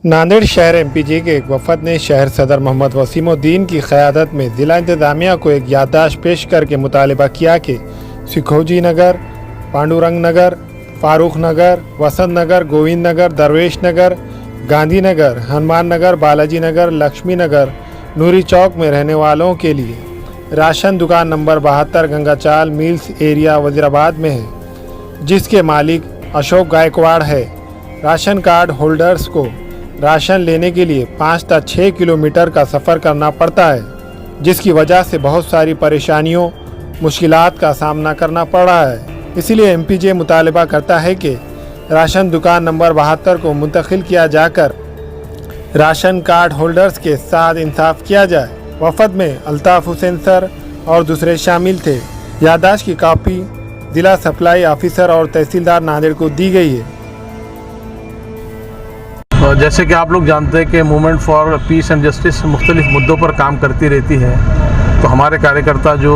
नांदेड़ शहर एमपीजे के एक वफद ने शहर सदर मोहम्मद वसीमुद्दीन की क़यादत में ज़िला इंतज़ामिया को एक याददाश्त पेश करके मुतालबा किया कि सिखोजी नगर, पांडुरंग नगर, फारूक नगर, वसंत नगर, गोविंद नगर, दरवेश नगर, गांधी नगर, हनुमान नगर, बालाजी नगर, लक्ष्मी नगर, नूरी चौक में रहने वालों के लिए राशन दुकान नंबर 72 गंगाचाल मिल्स एरिया वजीराबाद में है, जिसके मालिक अशोक गायकवाड़ है। राशन कार्ड होल्डर्स को राशन लेने के लिए 5 से 6 किलोमीटर का सफ़र करना पड़ता है, जिसकी वजह से बहुत सारी परेशानियों मुश्किलात का सामना करना पड़ रहा है। इसीलिए एमपीजे मुतालबा करता है कि राशन दुकान नंबर 72 को मुंतकिल किया जाकर राशन कार्ड होल्डर्स के साथ इंसाफ किया जाए। वफद में अल्ताफ़ हुसैन सर और दूसरे शामिल थे। याददाश्त की कापी ज़िला सप्लाई ऑफिसर और तहसीलदार नांदेड़ को दी गई है। जैसे कि आप लोग जानते हैं कि movement for piece and justice मुख्तलिफ मुद्दों पर काम करती रहती है, तो हमारे कार्यकर्ता जो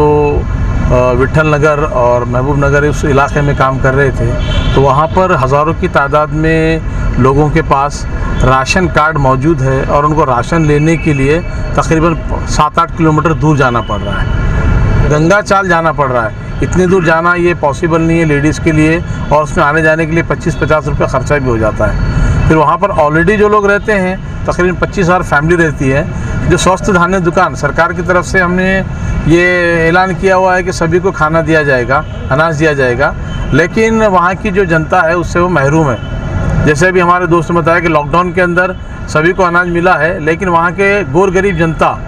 विठल नगर और महबूब नगर उस इलाके में काम कर रहे थे, तो वहाँ पर हज़ारों की तादाद में लोगों के पास राशन कार्ड मौजूद है और उनको राशन लेने के लिए तकरीबन 7-8 किलोमीटर दूर जाना पड़ रहा है। गंगाचाल जाना पड़ रहा है। इतनी दूर जाना ये पॉसिबल नहीं है लेडीज़ के लिए, और उसमें आने जाने के लिए 25-50 रुपये ख़र्चा भी हो जाता है। फिर वहाँ पर ऑलरेडी जो लोग रहते हैं तकरीबन 25,000 फैमिली रहती है। जो स्वस्थ धान्य दुकान सरकार की तरफ से हमने ये ऐलान किया हुआ है कि सभी को खाना दिया जाएगा, अनाज दिया जाएगा, लेकिन वहाँ की जो जनता है उससे वो महरूम है। जैसे भी हमारे दोस्त ने बताया कि लॉकडाउन के अंदर सभी को अनाज मिला है, लेकिन वहाँ के गोर गरीब जनता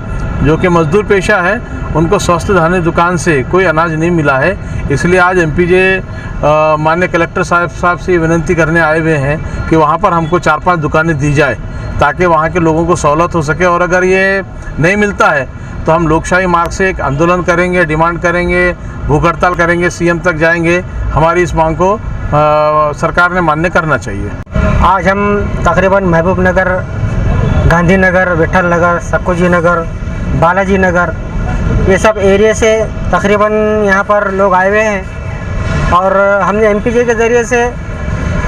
जो कि मजदूर पेशा है उनको स्वस्थ धान्य दुकान से कोई अनाज नहीं मिला है। इसलिए आज एमपीजे माननीय कलेक्टर साहब से विनती करने आए हुए हैं कि वहाँ पर हमको 4-5 दुकानें दी जाए ताकि वहाँ के लोगों को सहूलत हो सके, और अगर ये नहीं मिलता है तो हम लोकशाही मार्ग से एक आंदोलन करेंगे, डिमांड करेंगे, भूख हड़ताल करेंगे, सीएम तक जाएंगे। हमारी इस मांग को सरकार ने मान्य करना चाहिए। आज हम तकरीबन महबूब नगर, गांधी नगर, विठल नगर, सकोजी नगर, बालाजी नगर, ये सब एरिया से तकरीबन यहाँ पर लोग आए हुए हैं, और हमने एमपीजे के ज़रिए से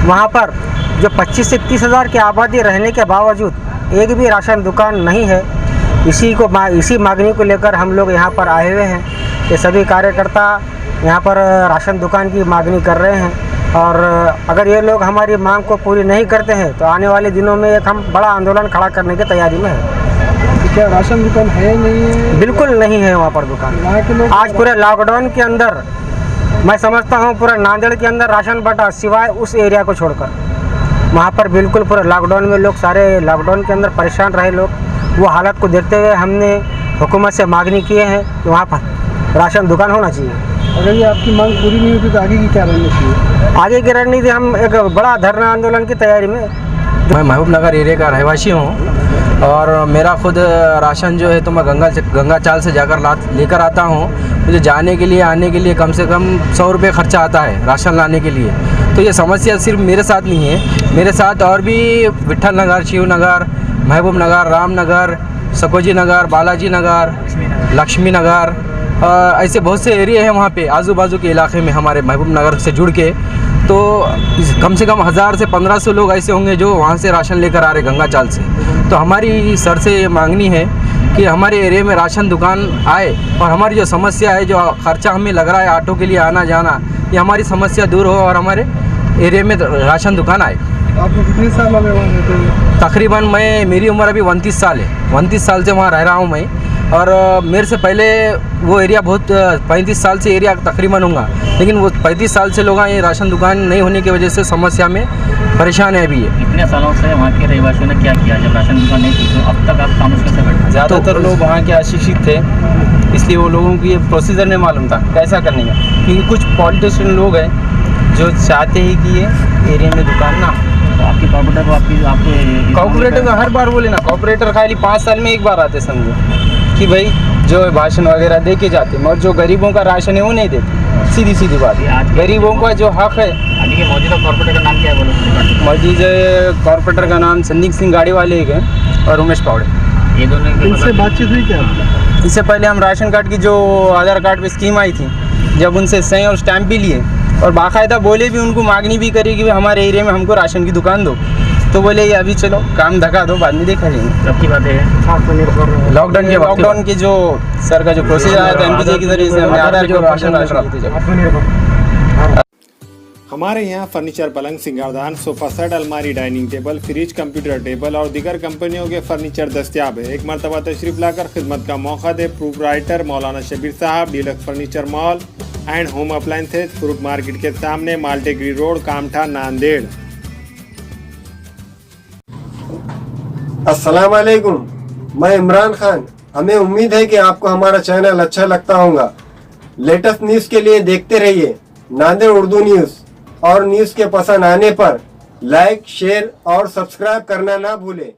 वहाँ पर जो 25 से 30 हज़ार की आबादी रहने के बावजूद एक भी राशन दुकान नहीं है। इसी मांगनी को लेकर हम लोग यहाँ पर आए हुए हैं। ये सभी कार्यकर्ता यहाँ पर राशन दुकान की मांगनी कर रहे हैं, और अगर ये लोग हमारी मांग को पूरी नहीं करते हैं तो आने वाले दिनों में एक हम बड़ा आंदोलन खड़ा करने की तैयारी में हैं। क्या राशन दुकान है नहीं है? बिल्कुल नहीं है वहाँ पर दुकान। वहाँ के लोग आज पूरे लॉकडाउन के अंदर मैं समझता हूँ पूरा नांदेड़ के अंदर राशन बटा सिवाय उस एरिया को छोड़कर, वहाँ पर बिल्कुल पूरे लॉकडाउन में लोग सारे लॉकडाउन के अंदर परेशान रहे लोग। वो हालत को देखते हुए हमने हुकूमत से मांगनी किए हैं कि वहाँ पर राशन दुकान होना चाहिए। अगर ये आपकी मांग पूरी नहीं होती तो आगे की क्या रणनीति है? आगे की रणनीति हम एक बड़ा धरना आंदोलन की तैयारी में। मैं महबूब नगर एरिया का रहवासी हूँ, और मेरा खुद राशन जो है तो मैं गंगाचाल से जाकर लेकर आता हूँ। मुझे जाने के लिए आने के लिए कम से कम 100 रुपये खर्चा आता है राशन लाने के लिए। तो ये समस्या सिर्फ मेरे साथ नहीं है, मेरे साथ और भी विठल नगर, शिव नगर, महबूब नगर, रामनगर, सकोजी नगर, बालाजी नगर, लक्ष्मी नगर, ऐसे बहुत से एरिया हैं वहाँ पे आजू बाजू के इलाके में हमारे महबूब नगर से जुड़ के। तो कम से कम 1000 से 1500 लोग ऐसे होंगे जो वहाँ से राशन लेकर आ रहे गंगाचाल से। तो हमारी सर से ये मांगनी है कि हमारे एरिया में राशन दुकान आए, और हमारी जो समस्या है, जो खर्चा हमें लग रहा है ऑटो के लिए आना जाना, ये हमारी समस्या दूर हो और हमारे एरिया में राशन दुकान आए। आपको कितने साल हो गए वहाँ रहते हुए? तकरीबन मेरी उम्र अभी 29 साल है। 29 साल से वहाँ रह रहा हूँ मैं, और मेरे से पहले वो एरिया बहुत 35 साल से एरिया तकरीबन होगा, लेकिन वो 35 साल से लोग ये राशन दुकान नहीं होने की वजह से समस्या में परेशान है अभी। इतने सालों से वहाँ के रहवासियों ने क्या किया जब राशन दुकान नहीं थी, तो अब तक आप काम कैसे बैठे? ज़्यादातर लोग वहाँ के अशिक्षित थे, इसलिए वो लोगों की ये प्रोसीजर नहीं मालूम था कैसा करने का। क्योंकि कुछ पॉलिटिशियन लोग हैं जो चाहते हैं कि ये एरिया में दुकान ना हो। तो आपके कॉर्पोरेटर को आपको कॉर्पोरेटर का हर बार बोले ना, कॉर्पोरेटर खाली 5 साल में एक बार आते समझो कि भाई जो भाषण वगैरह दे के जाते, मगर जो गरीबों का राशन है वो नहीं देते। सीधी बात है, गरीबों का जो हक है। अभी के मौजूदा कॉर्पोरेटर का नाम क्या है बोलो? मौजूदा कॉर्पोरेटर का नाम संदीप सिंह गाड़ी वाले एक हैं, और उमेश पावड़े। ये दोनों इनसे बातचीत हुई क्या? इससे पहले हम राशन कार्ड की जो आधार कार्ड पे स्कीम आई थी, जब उनसे सही और स्टैंप भी लिए और बाकायदा बोले भी, उनको मांगनी भी करी कि हमारे एरिया में हमको राशन की दुकान दो, तो बोले ये अभी चलो काम धका दो, बाद में देखा जाएंगे। कब की बात है? लॉकडाउन के वक्त लॉकडाउन के जो सर का जो प्रोसीजर आया था एमपीजे के जरिए से हमने आधार जो कार्ड राशन राशन मिल दिए थे जब। हमारे यहाँ फर्नीचर, पलंग, सिंगारदान, सोफा सेट, अलमारी, dining table, fridge, computer table और दीगर कंपनियों के फर्नीचर दस्तियाब है। एक मरतबा तशरीफ लाकर खिदमत का मौका दे। प्रोप्राइटर मौलाना शबीर साहब, deluxe furniture mall and home appliances, fruit market के सामने, माल्टेगरी रोड, कामठा, नांदेड़। अस्सलाम वालेकुम, मैं इमरान खान। हमें उम्मीद है कि आपको हमारा चैनल अच्छा लगता होगा। लेटेस्ट न्यूज़ के लिए देखते रहिए नांदेड़ उर्दू न्यूज़, और न्यूज़ के पसंद आने पर लाइक, शेयर और सब्सक्राइब करना ना भूलें।